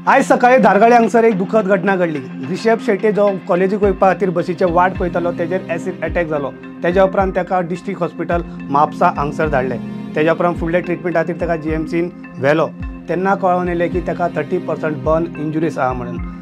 आज सकाळी धारगळे हांगसर एक दुखद घटना घडली। रिषभ शेट्टी जो कॉलेजीक वयपा खातीर बसीचे वाट पळयतालो तेजेर एसिड अटॅक जालो। तेज्या उपरांत ताका डिस्ट्रिक्ट हॉस्पिटल म्हापसा हांगसर धाडले। तेज्या उपरांत फुडले ट्रिटमेंट खातीर ताका जीएमसीन व्हेलो। तेन्ना कळोवन येलें की ताका 30% बर्न इंजुरीज आहा म्हणून।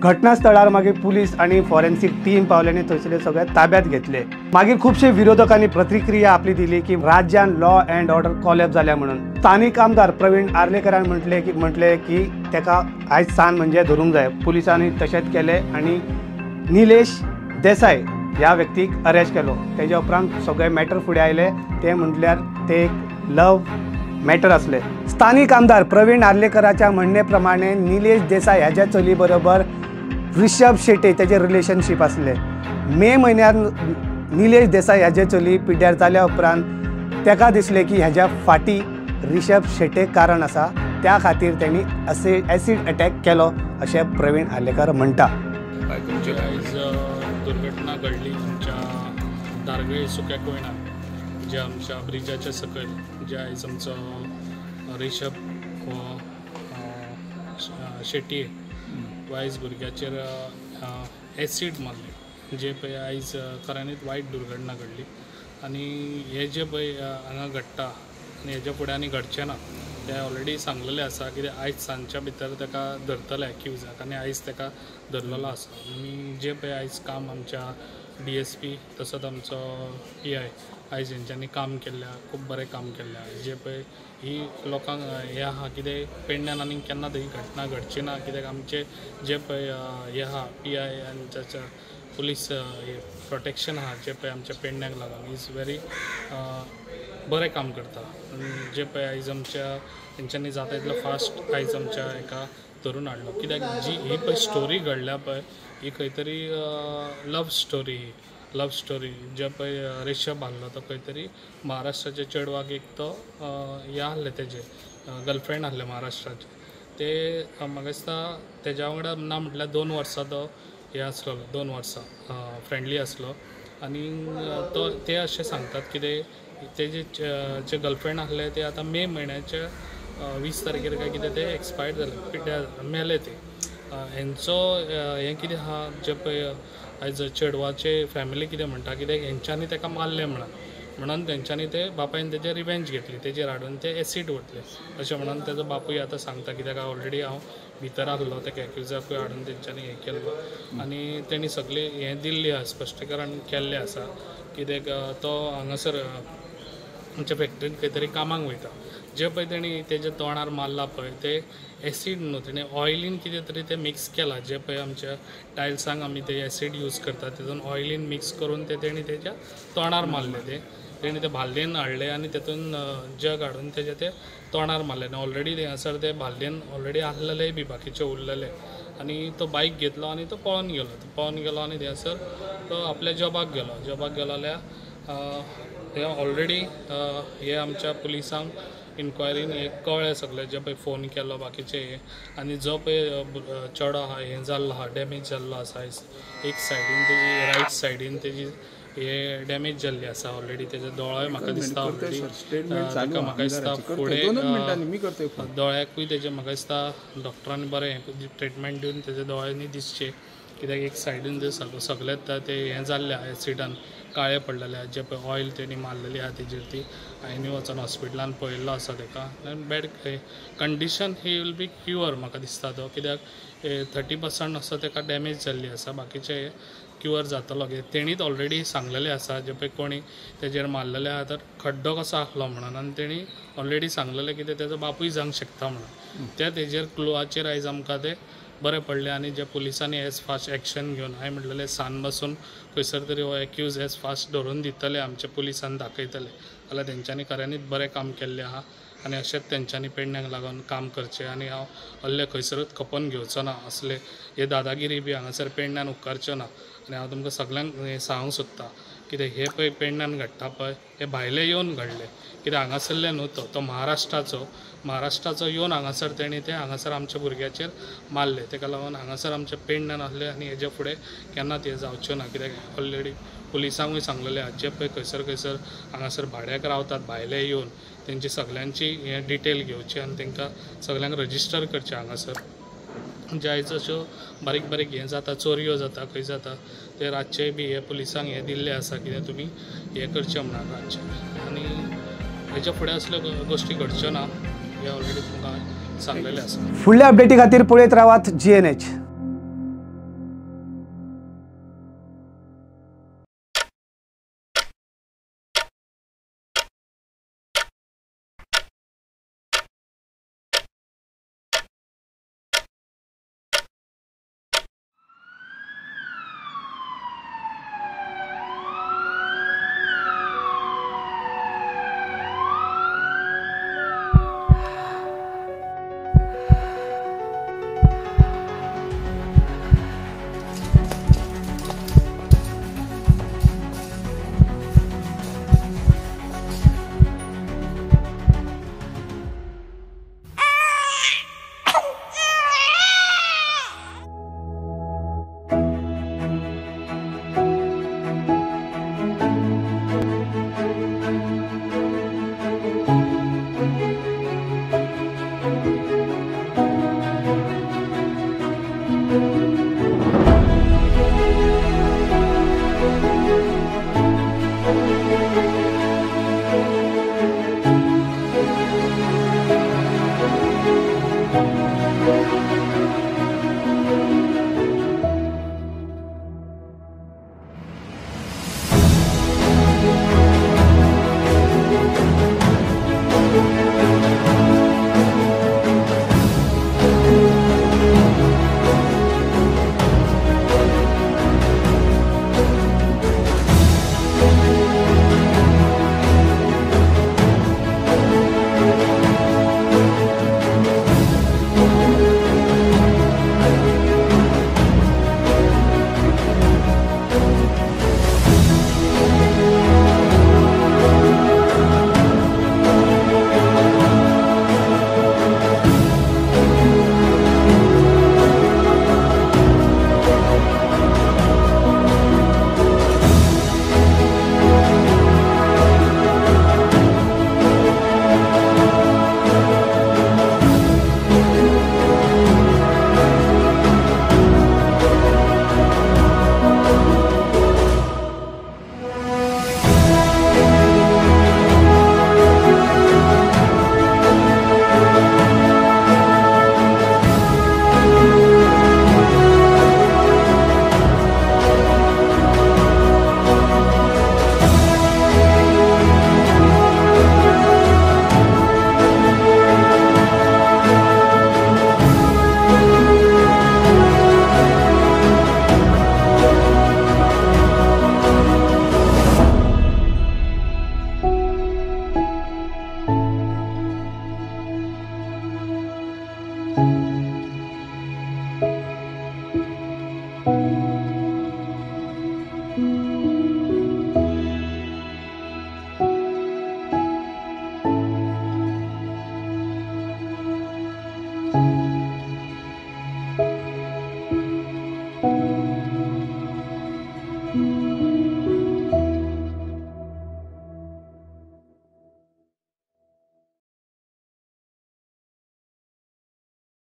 घटनास्थळार मागीर पुलीस आनी फॉरेन्सीक टीम पावले आनी थंयसरले सगळे ताब्यात घेतले। मागीर खुबशे विरोधकांनी प्रतिक्रिया आपली दिली की राज्यान लॉ अँड ऑर्डर कॉलॅप्स जाल्या म्हणून। स्थानीक आमदार प्रवीण आर्लेकरान म्हटले की ताका आयज सान म्हणजे धरूंक जाय। पुलिसांनी तशेंच केले आनी निलेश देसाय ह्या व्यक्तीक अरेस्ट केलो। तेज्या उपरांत सगळे मॅटर फुडें आयले। ते म्हटल्यार ते एक लव मॅटर असले। स्थानिक आमदार प्रवीण आर्लेकराच्या म्हणणे प्रमाणे निलेश देसाय ह्याच्या चली बरोबर रिषभ शेट्टी तेजे रिलेशनशीप असले। मे म्हयन्यात निलेश देसाय ह्याचे चली पिड्ड्यार जाल्या उपरांत ताका दिसले की ह्याच्या फाटी रिषभ शेट्टी कारण आसा, त्या खातीर त्यांनी एसिड अटॅक केलो अशें प्रवीण आर्लेकर म्हणटा। आयज दुर्घटना घडली आमच्या धारगळे सुक्या कोयणात, जे आमच्या ब्रिजाच्या सकयल जे आयज आमचो रिषभ शेट्टी आयज भुरग्याचेर एसीड मारले, जे पळय आयज खऱ्यांनीच वायट दुर्घटना घडली। आनी हे जे पळय हांगा घडटा आनी हेच्या फुडें आनी घडचें ना ते ऑलरेडी सांगलेलें आसा, कित्याक आयज सांजच्या भितर ताका धरतले एक्युजाक आनी आयज ताका धरलेलो आसा। आनी जे पळय आयज काम आमच्या DSP तसोच आमचो PI आयज हेंच्यांनी काम केल्ल्या, खूब बरें काम केल्ल्या। जे पळय ही लोकांक हें आहा कितें पेडण्यान आनी केन्नाच ही घटना घडची ना, कित्याक आमचे जे पळय हें आहा PI आनी ताच्या पुलीस प्रोटेक्शन आहा जे पळय आमच्या पेडण्याक लागून इज व्हेरी बरें काम करता। जे पळय आयज आमच्या हेंच्यांनी जाता तितलो फास्ट आयज आमच्या हेका धरून हाडलो, कित्याक जी ही पळय स्टोरी घडल्या पळय ही खंय तरी लव स्टोरी जे पळय रिषभ आहलो तो खंय तरी महाराष्ट्राच्या चेडवाक एक तो हे आहले तेजे गर्लफ्रेंड आहले महाराष्ट्राचे, ते म्हाका दिसता तेज्या वांगडा ना म्हटल्यार 2 वर्सां तो हे आसलो, 2 वर्सां फ्रेंडली आसलो। आनी तो ते अशें सांगतात की तेजे जे गर्लफ्रेंड आहले ते आतां मे म्हयन्याच्या 20 तारखेर काय कितें ते एक्सपायर्ड जाले, पिड्ड्यार मेले ते। हेंचो हें कितें आहा जे पळय आयज चेडवाचे फॅमिली कितें म्हणटा, कित्याक हेंच्यांनी ताका मारलें म्हणून तेंच्यांनी ते बापायन तेजे रिवेंज घेतली, तेजेर हाडून ते एसीड वतले अशें म्हणून तेजो बापूय आतां सांगता, कित्याक ऑलरेडी हांव भितर आहलो ताका एक्युजाकूय हाडून तेंच्यांनी हें केल्लो आनी तेणी सगळी हें दिल्ली आसा, स्पश्टीकरण केल्लें आसा, कित्याक तो हांगासर आमच्या फॅक्ट्रीन खंय तरी कामाक वयता। जे पळय तेणी तेज्या तोंडार मारला पळय ते एसीड न्हू, तेणी ऑयलीन कितें तरी ते मिक्स केलां। जे पळय आमच्या टायल्सांक आमी ते एसीड यूज करतात तितून ऑयलीन मिक्स करून ते तेणी तेज्या तोंडार मारले। तेणी ते भाल्लेन हाडले आनी तेतून जग हाडून तेजे ते तोंडार मारले। आनी ऑलरेडी थंयसर ते भाल्लेन ऑलरेडी आहलेले बी बाकीचे उरलेले आनी तो बायक घेतलो आनी तो पळोवन गेलो आनी थंयसर तो आपल्या जॉबाक गेलो जाल्यार हे ऑलरेडी हे आमच्या पुलिसांक इन्क्वायरीन हे कळ्ळें सगळें, जे पळय फोन केलो बाकीचे आनी जो पळय चेडो आहा हें जाल्लो आहा डॅमेज जाल्लो आसा, एक सायडीन तेजी रायट सायडीन तेजी हे डॅमेज जाल्ली आसा ऑलरेडी। तेजो दोळोय म्हाका दिसता ऑलरेडी ताका म्हाका दिसता फुडें दोळ्याकूय तेजे म्हाका दिसता डॉक्टरांनी बरें ट्रिटमेंट दिवन तेजे दोळ्यांनी दिसचे, कित्याक एक सायडीन ते सगळेंच ते हें जाल्लें आहा एसिडान काळे पडलेले आहा। जे पळय ऑयल तेणी मारलेली आहा तेजेर ती हांवें वचून हॉस्पिटलान पळयल्लो आसा ताका। Bad condition he will be cure म्हाका दिसता तो, कित्याक 30% असो ताका डॅमेज जाल्ली आसा, बाकीचे क्युअर जातलो। तेणीच ऑलरेडी सांगलेलें आसा जे पळय कोणी तेजेर मारलेले आहा तर खड्डो कसो आसलो म्हणून, आनी तेणी ऑलरेडी सांगलेलें कितें तेजो बापूय जावंक शकता म्हणून। त्या तेजेर क्लुआचेर आयज आमकां ते बरें पडलें आनी जे पुलिसांनी एज फास्ट एक्शन घेवन हांवें म्हणलेलें सान बसून खंयसर तरी हो एक्यूज एज फास्ट धरून दितले आमच्या पुलिसान दाखयतले जाल्यार तेंच्यांनी खऱ्यांनीच बरें काम केल्लें आहा आनी अशेंच तेंच्यांनी पेडण्याक लागून काम करचें आनी हांव असले खंयसरूच खपोवन घेवचो ना, असले हे दादागिरी बी हांगासर पेडण्यान उपकारच्यो ना। आनी हांव तुमकां सगळ्यांक हें सांगूंक सोदतां कित्याक हे पळय पेडण्यान घडटा पळय हे भायले येवन घडले, कित्याक हांगासरले न्हू तो महाराष्ट्राचो येवन हांगासर तेणी ते हांगासर आमच्या भुरग्याचेर मारले, ताका लागून हांगासर आमच्या पेडण्यान आहले आनी हेजे फुडें केन्नाच हे जावचें ना। कित्याक ऑलरेडी पुलिसांकूय सांगलेलें आहा जे पळय खंयसर हांगासर भाड्याक रावतात भायले येवन तेंची सगळ्यांची हे डिटेल घेवची आनी तांकां सगळ्यांक रजिस्टर करचें हांगासर। जे आयज अश्यो बारीक बारीक हें जाता, चोरयो जाता, खंय जाता, ते रातचे बी हे पुलिसांक हे दिल्ले आसा कितें तुमी हे करचें म्हणून रातचे. आनी हेच्या फुडें असल्यो गोश्टी घडच्यो ना हे ऑलरेडी तुमकां सांगलेलें आसा. फुडल्या अपडेटी खातीर पळयत रावात GNH.